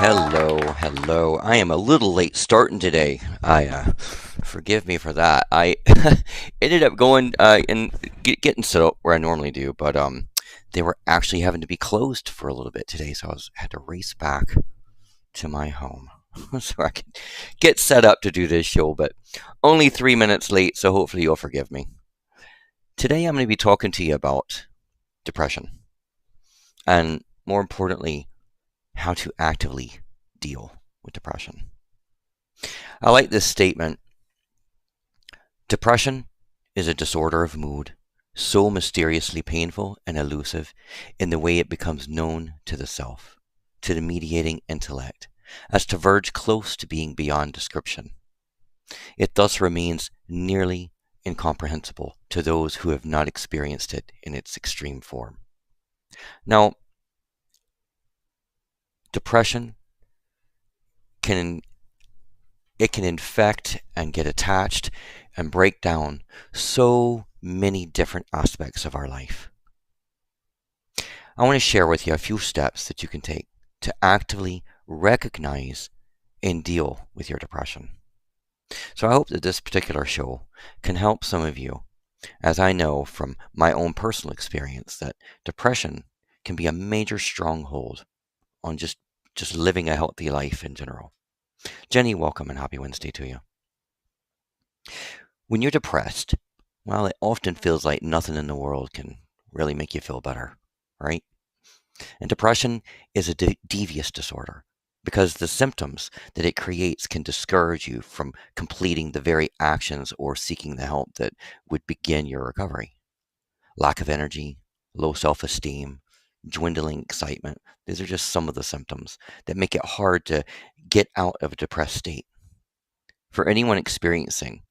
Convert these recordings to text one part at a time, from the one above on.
Hello. I am a little late starting today. I forgive me for that. I ended up going and getting set up where I normally do, but they were actually having to be closed for a little bit today, so had to race back to my home so I could get set up to do this show. But only 3 minutes late, so hopefully you'll forgive me. Today I'm going to be talking to you about depression, and more importantly, how to actively deal with depression. I like this statement. Depression is a disorder of mood, so mysteriously painful and elusive in the way it becomes known to the self, to the mediating intellect, as to verge close to being beyond description. It thus remains nearly incomprehensible to those who have not experienced it in its extreme form. Now, depression can infect and get attached and break down so many different aspects of our life. I want to share with you a few steps that you can take to actively recognize and deal with your depression. So I hope that this particular show can help some of you, as I know from my own personal experience that depression can be a major stronghold on just living a healthy life in general. Jenny, welcome and happy Wednesday to you. When you're depressed, well, it often feels like nothing in the world can really make you feel better, right? And depression is a devious disorder because the symptoms that it creates can discourage you from completing the very actions or seeking the help that would begin your recovery. Lack of energy, low self-esteem, dwindling excitement. These are just some of the symptoms that make it hard to get out of a depressed state. For anyone experiencing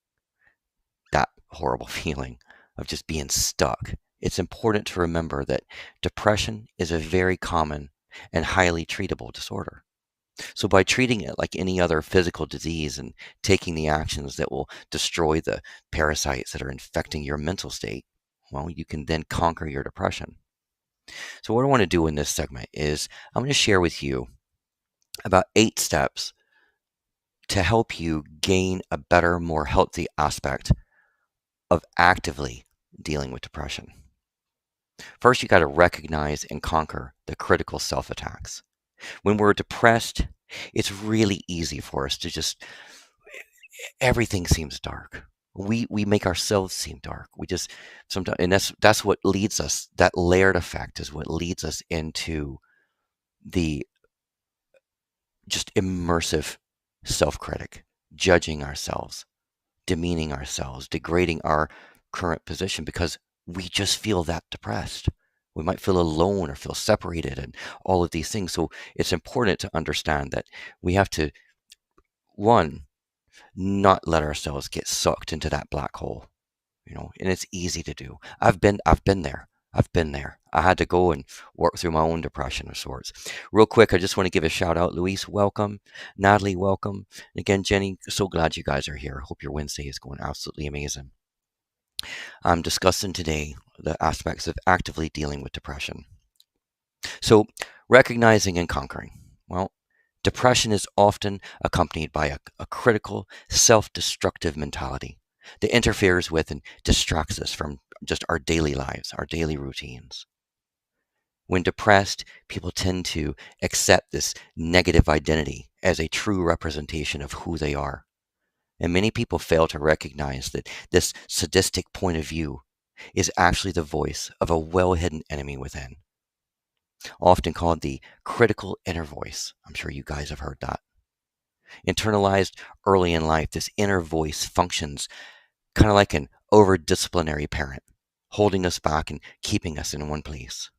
that horrible feeling of just being stuck, it's important to remember that depression is a very common and highly treatable disorder. So by treating it like any other physical disease and taking the actions that will destroy the parasites that are infecting your mental state, well, you can then conquer your depression. So what I want to do in this segment is I'm going to share with you about 8 steps to help you gain a better, more healthy aspect of actively dealing with depression. First, you got to recognize and conquer the critical self-attacks. When we're depressed, it's really easy for us to just, everything seems dark. We make ourselves seem dark. We just sometimes, and that's what leads us. That layered effect is what leads us into the just immersive self-critic, judging ourselves, demeaning ourselves, degrading our current position because we just feel that depressed. We might feel alone or feel separated and all of these things. So it's important to understand that we have to, one, not let ourselves get sucked into that black hole, and it's easy to do. I've been there. I had to go and work through my own depression of sorts. Real quick, I just want to give a shout out. Luis, welcome. Natalie, welcome. And again, Jenny, so glad you guys are here. Hope your Wednesday is going absolutely amazing. I'm discussing today the aspects of actively dealing with depression. So, recognizing and conquering. Well, depression is often accompanied by a critical, self-destructive mentality that interferes with and distracts us from just our daily lives, our daily routines. When depressed, people tend to accept this negative identity as a true representation of who they are. And many people fail to recognize that this sadistic point of view is actually the voice of a well-hidden enemy within, often called the critical inner voice. I'm sure you guys have heard that. Internalized early in life, this inner voice functions kind of like an over-disciplinary parent, holding us back and keeping us in one place.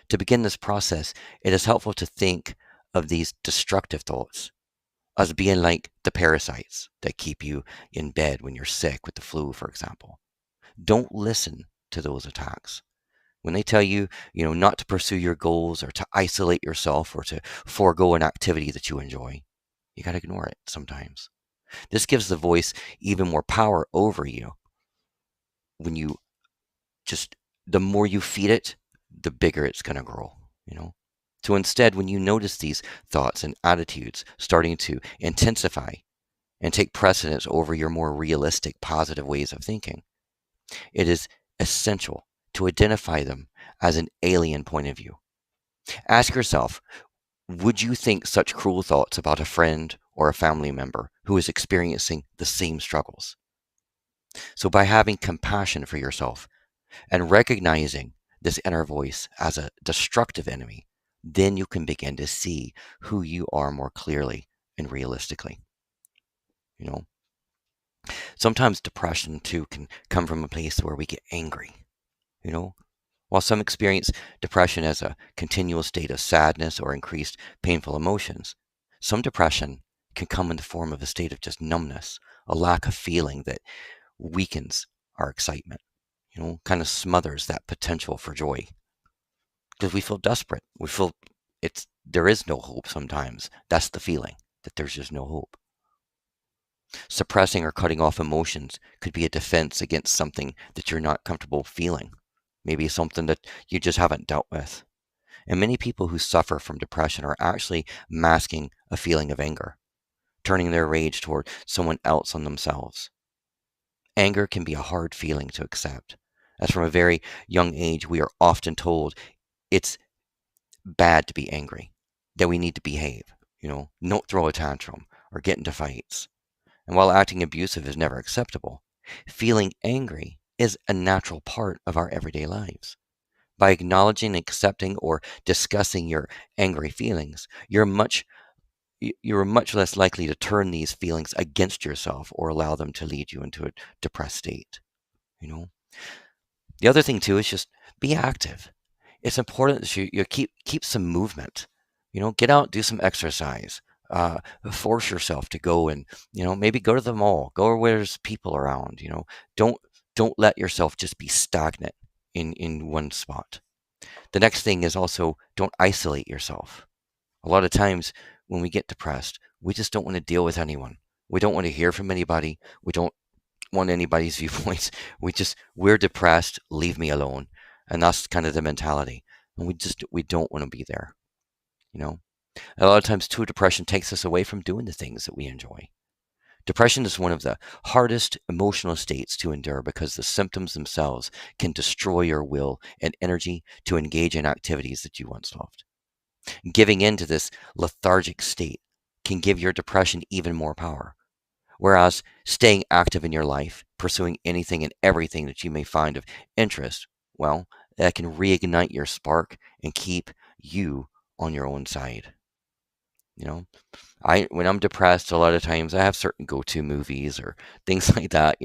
To begin this process, it is helpful to think of these destructive thoughts as being like the parasites that keep you in bed when you're sick with the flu, for example. Don't listen to those attacks. When they tell you, not to pursue your goals or to isolate yourself or to forego an activity that you enjoy, you got to ignore it sometimes. This gives the voice even more power over you. When the more you feed it, the bigger it's going to grow, So instead, when you notice these thoughts and attitudes starting to intensify and take precedence over your more realistic, positive ways of thinking, it is essential to identify them as an alien point of view. Ask yourself, would you think such cruel thoughts about a friend or a family member who is experiencing the same struggles? So, by having compassion for yourself and recognizing this inner voice as a destructive enemy, then you can begin to see who you are more clearly and realistically. You know, sometimes depression too can come from a place where we get angry. You know, while some experience depression as a continual state of sadness or increased painful emotions, some depression can come in the form of a state of just numbness, a lack of feeling that weakens our excitement, kind of smothers that potential for joy because we feel desperate. We feel there is no hope sometimes. That's the feeling that there's just no hope. Suppressing or cutting off emotions could be a defense against something that you're not comfortable feeling. Maybe something that you just haven't dealt with. And many people who suffer from depression are actually masking a feeling of anger, turning their rage toward someone else on themselves. Anger can be a hard feeling to accept, as from a very young age we are often told it's bad to be angry, that we need to behave, not throw a tantrum or get into fights. And while acting abusive is never acceptable, feeling angry is a natural part of our everyday lives. By acknowledging, accepting, or discussing your angry feelings, you're much less likely to turn these feelings against yourself or allow them to lead you into a depressed state. You know, the other thing too is just be active. It's important that you keep some movement. Get out, do some exercise. Uh, Force yourself to go and maybe go to the mall, go where there's people around. Don't don't let yourself just be stagnant in one spot. The next thing is also don't isolate yourself. A lot of times when we get depressed, we just don't want to deal with anyone. We don't want to hear from anybody. We don't want anybody's viewpoints. We're depressed, leave me alone. And that's kind of the mentality. And we don't want to be there, you know. A lot of times too, depression takes us away from doing the things that we enjoy. Depression is one of the hardest emotional states to endure because the symptoms themselves can destroy your will and energy to engage in activities that you once loved. Giving in to this lethargic state can give your depression even more power. Whereas staying active in your life, pursuing anything and everything that you may find of interest, well, that can reignite your spark and keep you on your own side. You know, when I'm depressed, a lot of times I have certain go-to movies or things like that.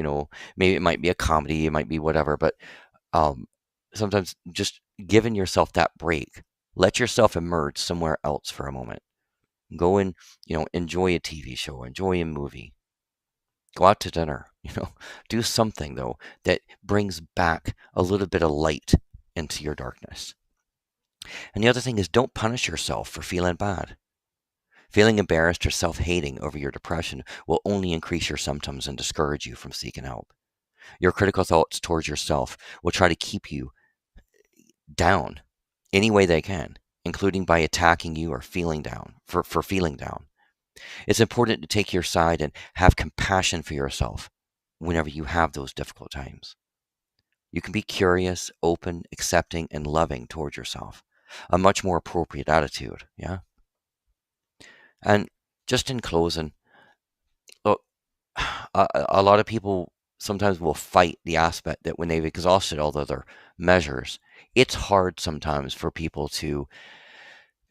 Maybe it might be a comedy, it might be whatever, but um, sometimes just giving yourself that break, let yourself emerge somewhere else for a moment. Go and enjoy a TV show, enjoy a movie, go out to dinner. Do something though that brings back a little bit of light into your darkness. And the other thing is don't punish yourself for feeling bad. Feeling embarrassed or self-hating over your depression will only increase your symptoms and discourage you from seeking help. Your critical thoughts towards yourself will try to keep you down any way they can, including by attacking you or feeling down for feeling down. It's important to take your side and have compassion for yourself whenever you have those difficult times. You can be curious, open, accepting, and loving towards yourself. A much more appropriate attitude, yeah? And just in closing, look, a lot of people sometimes will fight the aspect that when they've exhausted all the other measures, it's hard sometimes for people to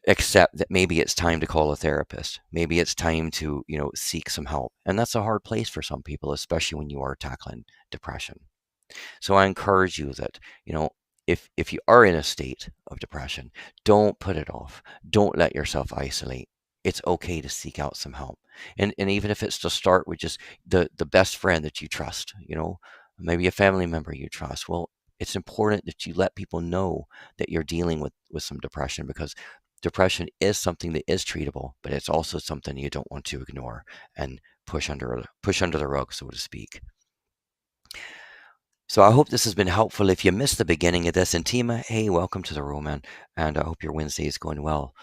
accept that maybe it's time to call a therapist. Maybe it's time to, seek some help. And that's a hard place for some people, especially when you are tackling depression. So I encourage you that, if you are in a state of depression, don't put it off. Don't let yourself isolate. It's okay to seek out some help. And even if it's to start with just the best friend that you trust, maybe a family member you trust. Well, it's important that you let people know that you're dealing with some depression because depression is something that is treatable, but it's also something you don't want to ignore and push under the rug, so to speak. So I hope this has been helpful. If you missed the beginning of this, and Tima, hey, welcome to the room, man, and I hope your Wednesday is going well.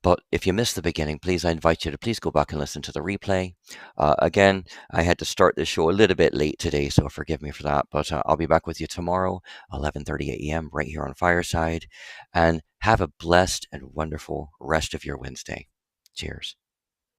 But if you missed the beginning, please, I invite you to please go back and listen to the replay. Again, I had to start the show a little bit late today, so forgive me for that. But I'll be back with you tomorrow, 11:30 a.m., right here on Fireside. And have a blessed and wonderful rest of your Wednesday. Cheers.